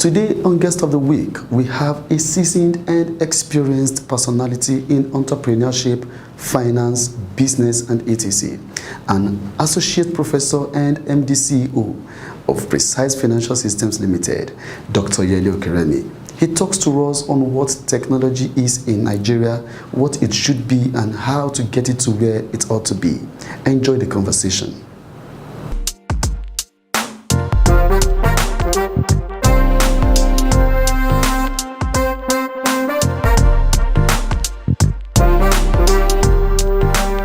Today on Guest of the Week, we have a seasoned and experienced personality in entrepreneurship, finance, business, and etc. An associate professor and MD CEO of Precise Financial Systems Limited, Dr. Yele Okeremi. He talks to us on what technology is in Nigeria, what it should be, and how to get it to where it ought to be. Enjoy the conversation.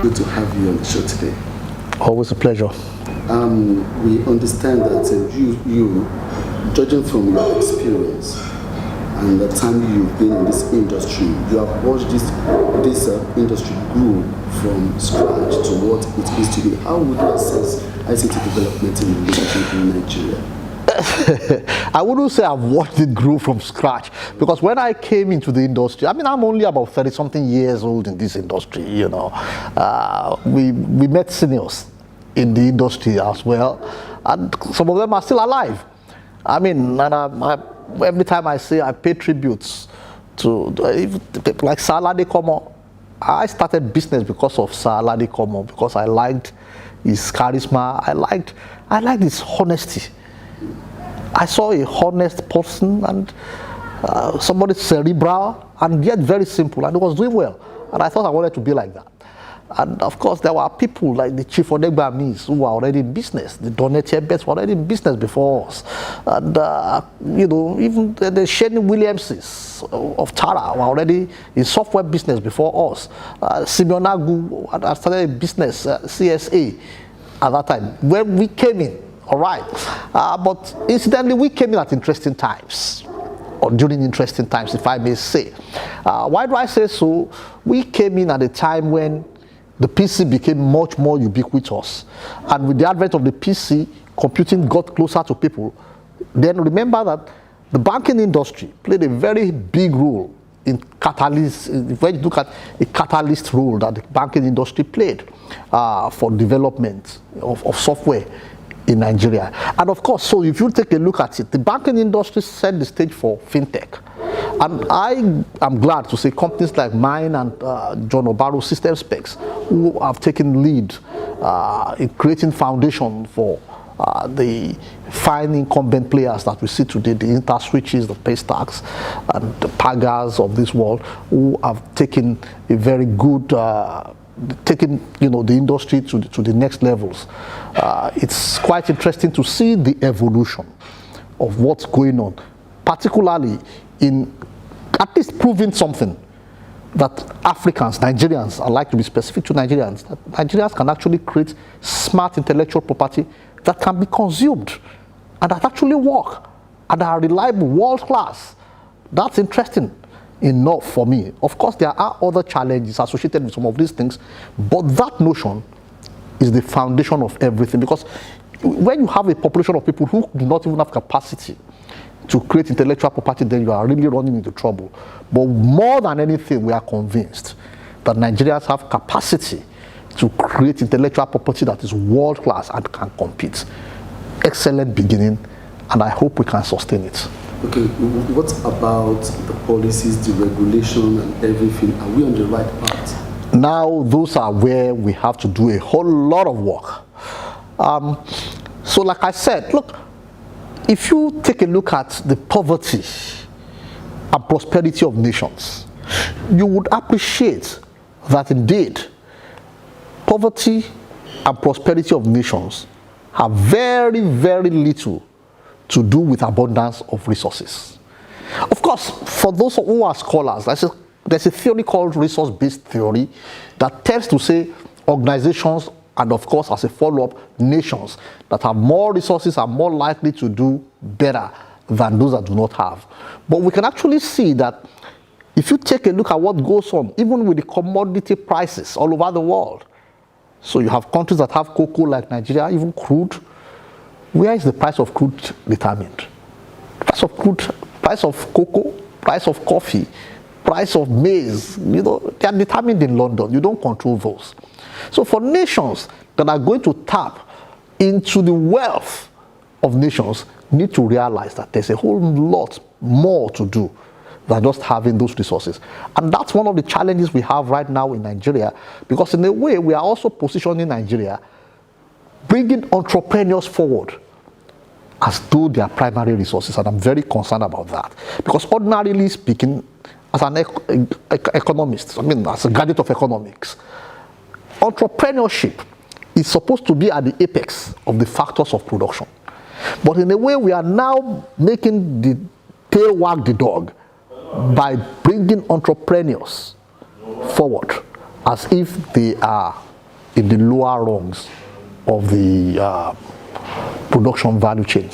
Good to have you on the show today. Always a pleasure. We understand that you, judging from your experience and the time you've been in this industry, you have watched this industry grow from scratch to what it is today. How would you assess ICT development in the industry in Nigeria? I wouldn't say I've watched it grow from scratch, because when I came into the industry, I mean, I'm only about 30-something years old in this industry, you know. We met seniors in the industry as well, and some of them are still alive. I mean, and every time I say I pay tributes to people like Sir Alade Como. I started business because of Sir Alade Como, because I liked his charisma, I liked his honesty. I saw a honest person and somebody cerebral and yet very simple, and he was doing well. And I thought I wanted to be like that. And of course, there were people like the Chief Odegbamis who were already in business. The Donetier Bets were already in business before us. And, you know, even the Shane Williamses of Tara were already in software business before us. Simeon Agu had started a business, CSA, at that time, when we came in. All right, but incidentally, we came in at interesting times, or during interesting times, if I may say. Why do I say so? We came in at a time when the PC became much more ubiquitous, and with the advent of the PC, computing got closer to people. Then remember that the banking industry played a very big role in catalyst. When you look at a catalyst role that the banking industry played for development of software in Nigeria. And of course, so if you take a look at it, the banking industry set the stage for fintech. And I am glad to say companies like mine and John Obaro System Specs, who have taken lead in creating foundation for the fine incumbent players that we see today, the InterSwitches, the Paystacks, and the Pagas of this world, who have taken a very good taking, you know, the industry to the next levels. It's quite interesting to see the evolution of what's going on, particularly in at least proving something that Africans, Nigerians, I like to be specific to Nigerians, that Nigerians can actually create smart intellectual property that can be consumed and that actually work and are reliable, world class. That's interesting enough for me. Of course, there are other challenges associated with some of these things, but that notion is the foundation of everything, because when you have a population of people who do not even have capacity to create intellectual property, then you are really running into trouble. But more than anything, we are convinced that Nigerians have capacity to create intellectual property that is world class and can compete. Excellent beginning, and I hope we can sustain it. Okay, what about the policies, the regulation, and everything? Are we on the right path? Now, those are where we have to do a whole lot of work. So like I said, look, if you take a look at the poverty and prosperity of nations, you would appreciate that indeed poverty and prosperity of nations have very, very little to do with abundance of resources. Of course, for those who are scholars, there's a theory called resource-based theory that tends to say organizations, and of course, as a follow-up, nations that have more resources are more likely to do better than those that do not have. But we can actually see that if you take a look at what goes on, even with the commodity prices all over the world, so you have countries that have cocoa like Nigeria, even crude. Where is the price of crude determined? Price of crude, price of cocoa, price of coffee, price of maize, you know, they are determined in London. You don't control those. So for nations that are going to tap into the wealth of nations, need to realize that there's a whole lot more to do than just having those resources. And that's one of the challenges we have right now in Nigeria, because in a way, we are also positioning Nigeria, bringing entrepreneurs forward as though they are primary resources, and I'm very concerned about that. Because ordinarily speaking, as an economist, I mean, as a graduate of economics, entrepreneurship is supposed to be at the apex of the factors of production. But in a way, we are now making the tail wag the dog by bringing entrepreneurs forward as if they are in the lower rungs of the production value chain.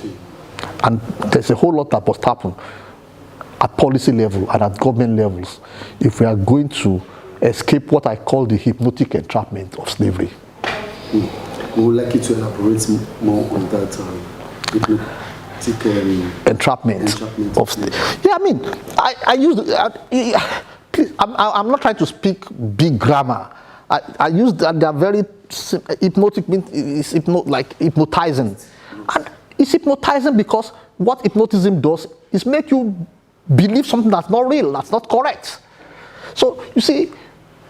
And there's a whole lot that must happen at policy level and at government levels if we are going to escape what I call the hypnotic entrapment of slavery. We would like you to elaborate more on that hypnotic entrapment of slavery. Yeah, I mean, I use, please, I'm not trying to speak big grammar. I use that they are very hypnotic, is like hypnotizing. And it's hypnotizing because what hypnotism does is make you believe something that's not real, that's not correct. So you see,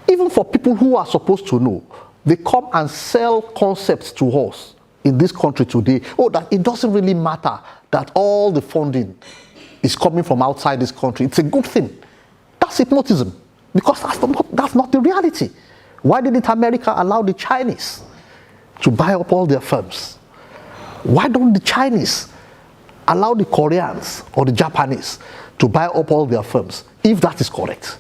even for people who are supposed to know, they come and sell concepts to us in this country today. Oh, that it doesn't really matter that all the funding is coming from outside this country. It's a good thing. That's hypnotism, because that's not the reality. Why didn't America allow the Chinese to buy up all their firms? Why don't the Chinese allow the Koreans or the Japanese to buy up all their firms, if that is correct?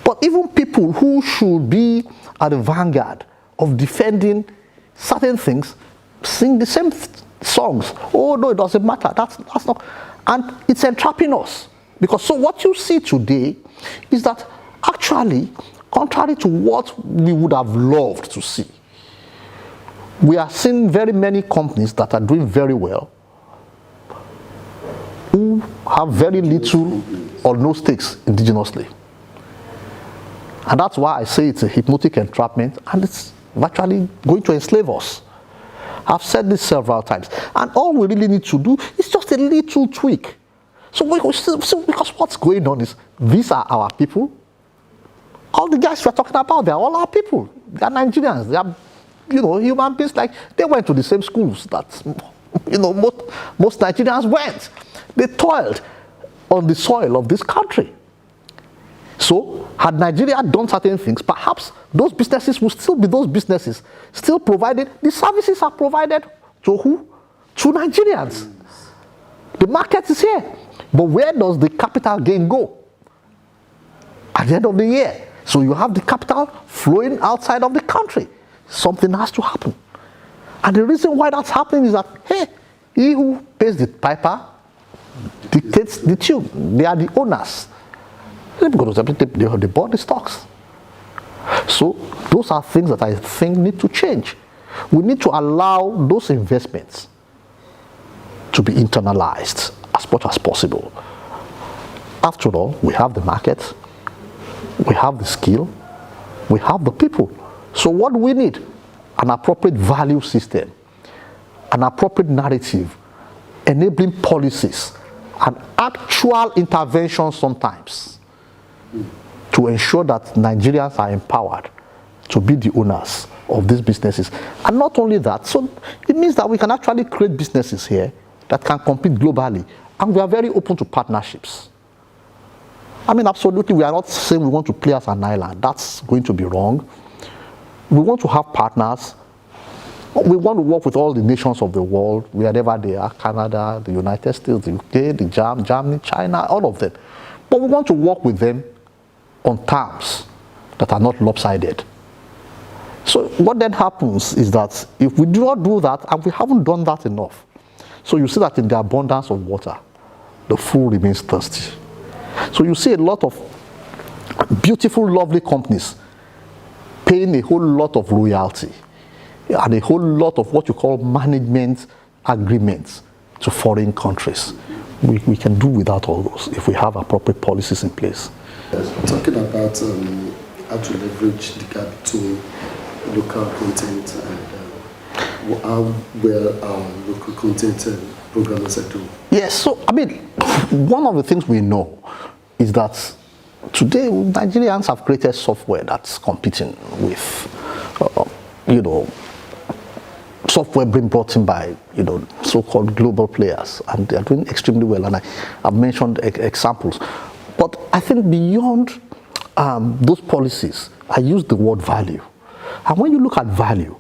But even people who should be at the vanguard of defending certain things sing the same songs. Oh no, it doesn't matter. That's not, and it's entrapping us. Because so what you see today is that actually, contrary to what we would have loved to see, we are seeing very many companies that are doing very well, who have very little or no stakes indigenously. And that's why I say it's a hypnotic entrapment, and it's virtually going to enslave us. I've said this several times. And all we really need to do is just a little tweak. So because what's going on is, these are our people. All the guys we're talking about, they're all our people. They're Nigerians. They are, human beings. Like, they went to the same schools that, most Nigerians went. They toiled on the soil of this country. So, had Nigeria done certain things, perhaps those businesses will still be those businesses, still provided. The services are provided to who? To Nigerians. The market is here. But where does the capital gain go? At the end of the year. So you have the capital flowing outside of the country. Something has to happen. And the reason why that's happening is that, hey, he who pays the piper dictates the tune. They are the owners. Because they bought the stocks. So those are things that I think need to change. We need to allow those investments to be internalized as much as possible. After all, we have the market, we have the skill, we have the people. So what do we need? An appropriate value system, an appropriate narrative, enabling policies, and actual intervention sometimes to ensure that Nigerians are empowered to be the owners of these businesses. And not only that, so it means that we can actually create businesses here that can compete globally. And we are very open to partnerships. I mean, absolutely, we are not saying we want to play as an island. That's going to be wrong. We want to have partners. We want to work with all the nations of the world, wherever they are, Canada, the United States, the UK, the Germany, China, all of them. But we want to work with them on terms that are not lopsided. So what then happens is that if we do not do that, and we haven't done that enough, so you see that in the abundance of water, the fool remains thirsty. So you see a lot of beautiful, lovely companies paying a whole lot of royalty and a whole lot of what you call management agreements to foreign countries. We can do without all those if we have appropriate policies in place. Talking about how to leverage the gap to local content and how well our local content program as a tool? Yes, so I mean, one of the things we know is that today Nigerians have created software that's competing with, software being brought in by, so-called global players, and they are doing extremely well. And I've mentioned examples, but I think beyond those policies, I use the word value. And when you look at value,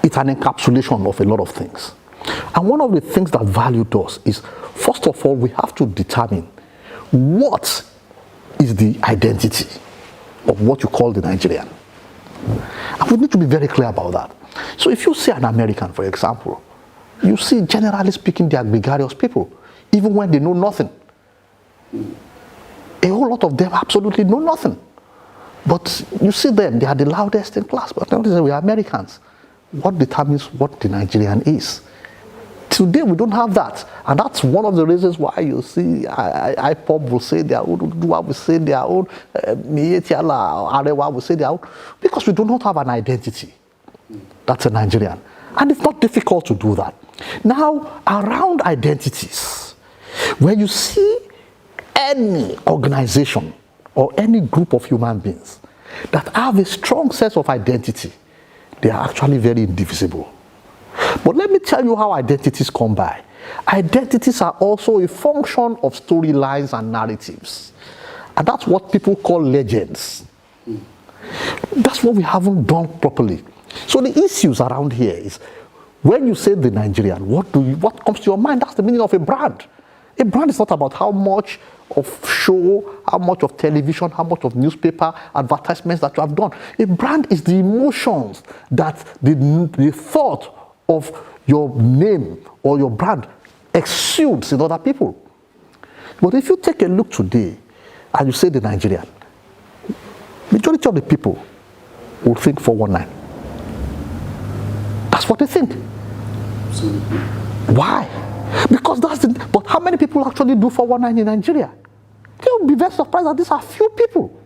it's an encapsulation of a lot of things. And one of the things that value does is, first of all, we have to determine what is the identity of what you call the Nigerian. And we need to be very clear about that. So if you see an American, for example, you see, generally speaking, they are gregarious people, even when they know nothing. A whole lot of them absolutely know nothing. But you see them, they are the loudest in class. But we are Americans. What determines what the Nigerian is? Today we don't have that, and that's one of the reasons why you see IPOB will say their own, Udua will say their own, Mietiala, Arewa will say their own, because we do not have an identity. That's a Nigerian, and it's not difficult to do that. Now, around identities, when you see any organization or any group of human beings that have a strong sense of identity, they are actually very indivisible. But let me tell you how identities come by. Identities are also a function of storylines and narratives. And that's what people call legends. That's what we haven't done properly. So the issues around here is, when you say the Nigerian, what comes to your mind? That's the meaning of a brand. A brand is not about how much of show, how much of television, how much of newspaper advertisements that you have done. A brand is the emotions that the thought of your name or your brand exudes in other people. But if you take a look today and you say the Nigerian, majority of the people will think 419. That's what they think. Absolutely. Why? Because but how many people actually do 419 in Nigeria? You'll be very surprised that these are few people.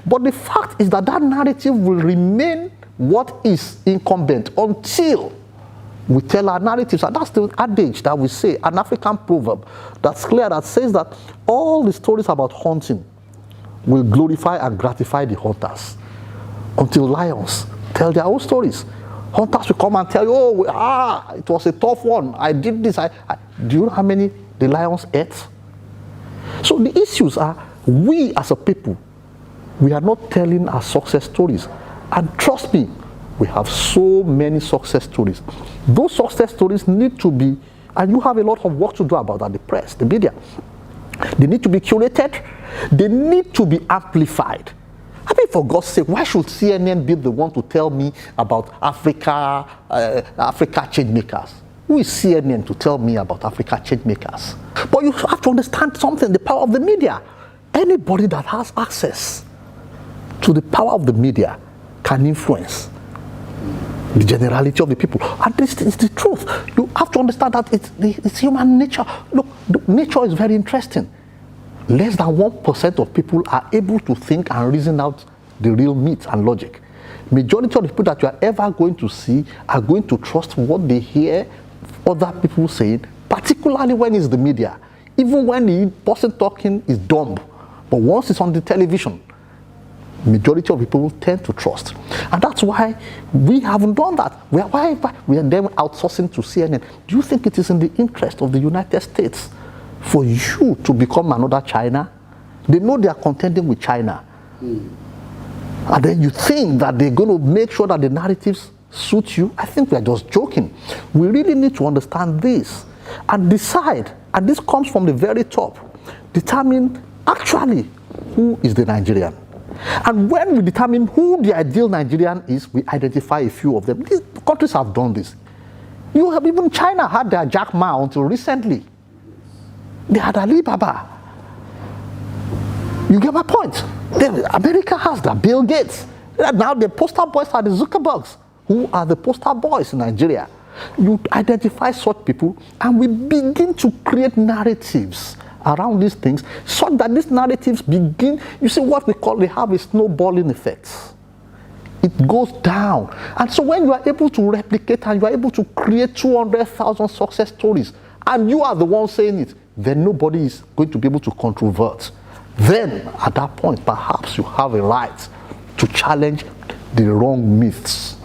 But the fact is that narrative will remain what is incumbent until we tell our narratives. And that's the adage that we say, an African proverb that's clear, that says that all the stories about hunting will glorify and gratify the hunters until lions tell their own stories. Hunters will come and tell you, it was a tough one. I did this. Do you know how many the lions ate? So the issues are, we as a people, we are not telling our success stories. And trust me, we have so many success stories. Those success stories need to be, and you have a lot of work to do about that, the press, the media. They need to be curated. They need to be amplified. I mean, for God's sake, why should CNN be the one to tell me about Africa change makers? Who is CNN to tell me about Africa change makers? But you have to understand something, the power of the media. Anybody that has access to the power of the media can influence the generality of the people. And this is the truth. You have to understand that it's human nature. Look, nature is very interesting. Less than 1% of people are able to think and reason out the real meat and logic. Majority of the people that you are ever going to see are going to trust what they hear other people saying, particularly when it's the media. Even when the person talking is dumb, but once it's on the television, majority of people tend to trust. And that's why we haven't done that. We are then outsourcing to CNN. Do you think it is in the interest of the United States for you to become another China? They know they are contending with China. And then you think that they're going to make sure that the narratives suit you? I think we are just joking. We really need to understand this and decide, and this comes from the very top, determine actually who is the Nigerian. And when we determine who the ideal Nigerian is, we identify a few of them. These countries have done this. Even China had their Jack Ma until recently. They had Alibaba. You get my point? America has that, Bill Gates. Now the poster boys are the Zuckerbergs. Who are the poster boys in Nigeria? You identify such people, and we begin to create narratives around these things, so that these narratives begin, you see what we have a snowballing effect. it goes down. And so when you are able to replicate and you are able to create 200,000 success stories, and you are the one saying it, then nobody is going to be able to controvert. Then, at that point, perhaps you have a right to challenge the wrong myths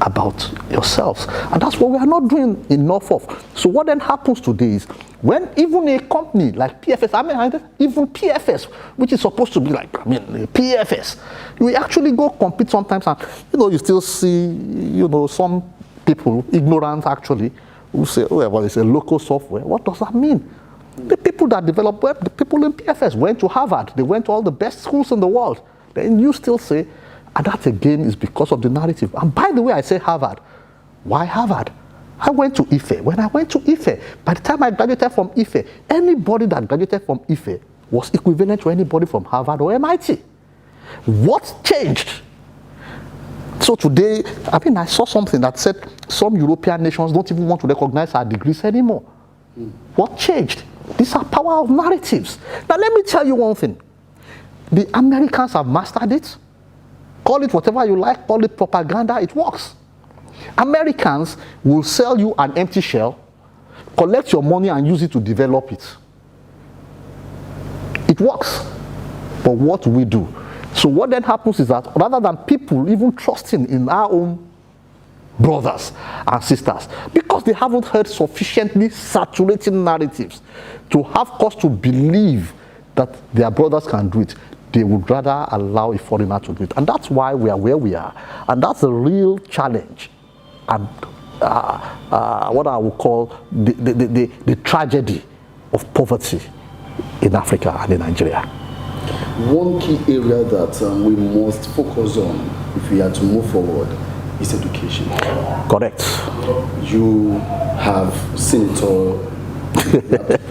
about yourselves. And that's what we are not doing enough of. So what then happens today is, when even a company like PFS, even PFS, which is supposed to be like, PFS, we actually go compete sometimes, and you still see, some people, ignorant actually, who say, oh, well, it's a local software. What does that mean? The people that develop web, the people in PFS went to Harvard, they went to all the best schools in the world. Then you still say, and that again is because of the narrative. And by the way, I say Harvard. Why Harvard? I went to IFE. When I went to IFE, by the time I graduated from IFE, anybody that graduated from IFE was equivalent to anybody from Harvard or MIT. What changed? So today, I saw something that said some European nations don't even want to recognize our degrees anymore. What changed? These are power of narratives. Now let me tell you one thing. The Americans have mastered it. Call it whatever you like, call it propaganda, it works. Americans will sell you an empty shell, collect your money and use it to develop it. It works. But what do we do? So what then happens is that rather than people even trusting in our own brothers and sisters, because they haven't heard sufficiently saturating narratives to have cause to believe that their brothers can do it, they would rather allow a foreigner to do it. And that's why we are where we are. And that's a real challenge. And what I would call the tragedy of poverty in Africa and in Nigeria. One key area that we must focus on if we are to move forward is education. Correct. You have seen it all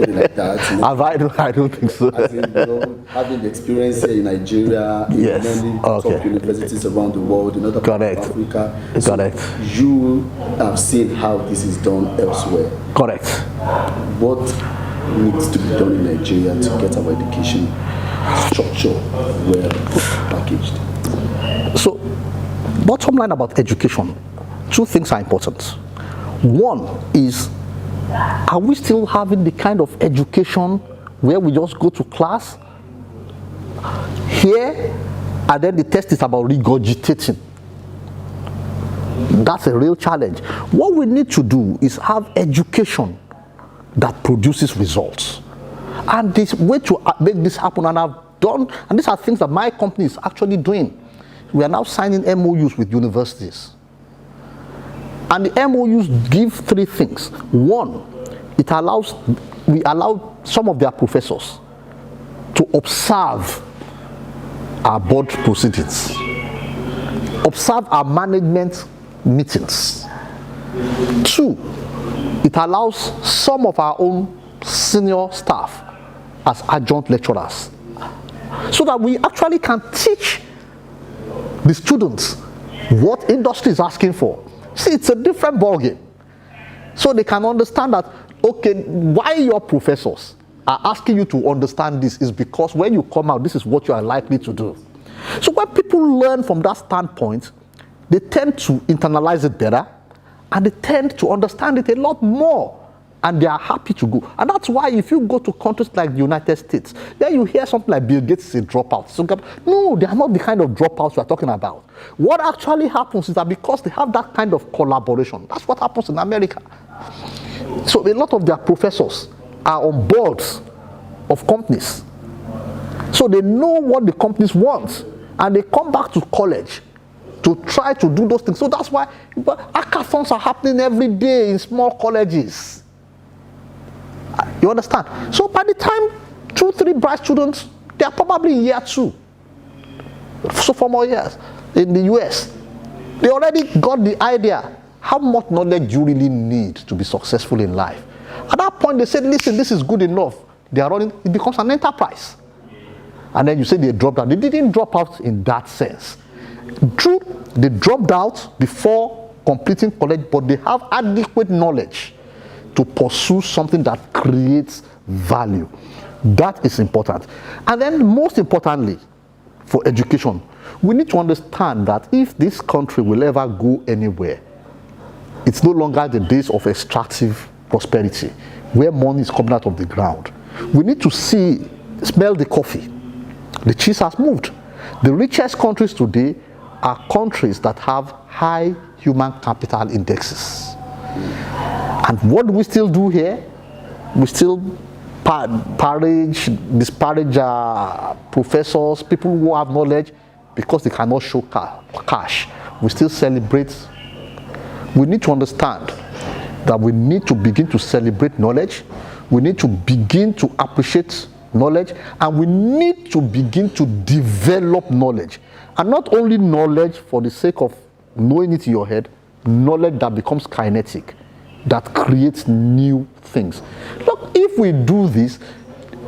like that. I don't think so. As in, having the experience here in Nigeria, in many top universities around the world, in other parts of Africa. Correct. You have seen how this is done elsewhere. Correct. What needs to be done in Nigeria to get our education structure well packaged? So, bottom line about education, two things are important. One is, are we still having the kind of education where we just go to class here and then the test is about regurgitating? That's a real challenge. What we need to do is have education that produces results. And this way to make this happen, and I've done, and these are things that my company is actually doing. We are now signing MOUs with universities. And the MOUs give three things. One, we allow some of their professors to observe our board proceedings, observe our management meetings. Two, it allows some of our own senior staff as adjunct lecturers, so that we actually can teach the students what industry is asking for. See, it's a different ballgame. So they can understand that, okay, why your professors are asking you to understand this is because when you come out, this is what you are likely to do. So when people learn from that standpoint, they tend to internalize it better, and they tend to understand it a lot more, and they are happy to go. And that's why if you go to countries like the United States, then you hear something like Bill Gates is a dropout. So, no, they are not the kind of dropouts we are talking about. What actually happens is that because they have that kind of collaboration, that's what happens in America. So a lot of their professors are on boards of companies. So they know what the companies want, and they come back to college to try to do those things. So that's why hackathons are happening every day in small colleges. You understand? So by the time 2-3 bright students, they are probably in year 2. So 4 more years in the US. They already got the idea. How much knowledge do you really need to be successful in life? At that point, they said, listen, this is good enough. They are running, it becomes an enterprise. And then you say they dropped out. They didn't drop out in that sense. True, they dropped out before completing college, but they have adequate knowledge to pursue something that creates value. That is important. And then most importantly, for education. We need to understand that if this country will ever go anywhere, it's no longer the days of extractive prosperity, where money is coming out of the ground. We need to smell the coffee. The cheese has moved. The richest countries today are countries that have high human capital indexes. And what do we still do here? We still disparage professors, people who have knowledge, because they cannot show cash. We still celebrate. We need to understand that we need to begin to celebrate knowledge. We need to begin to appreciate knowledge, and we need to begin to develop knowledge. And not only knowledge for the sake of knowing it in your head, knowledge that becomes kinetic, that creates new things. Look, if we do this,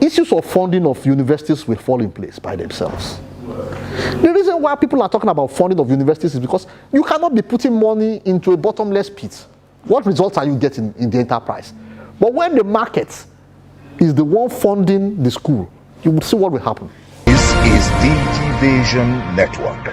issues of funding of universities will fall in place by themselves. The reason why people are talking about funding of universities is because you cannot be putting money into a bottomless pit. What results are you getting in the enterprise? But when the market is the one funding the school, you will see what will happen. This is DigiVision Network.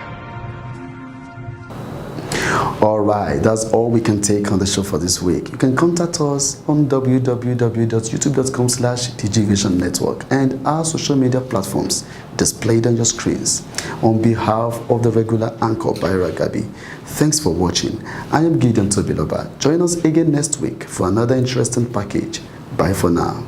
All right, that's all we can take on the show for this week. You can contact us on www.youtube.com/DigiVision and our social media platforms displayed on your screens. On behalf of the regular anchor Byra Gabi, thanks for watching. I am Gideon Tobiloba. Join us again next week for another interesting package. Bye for now.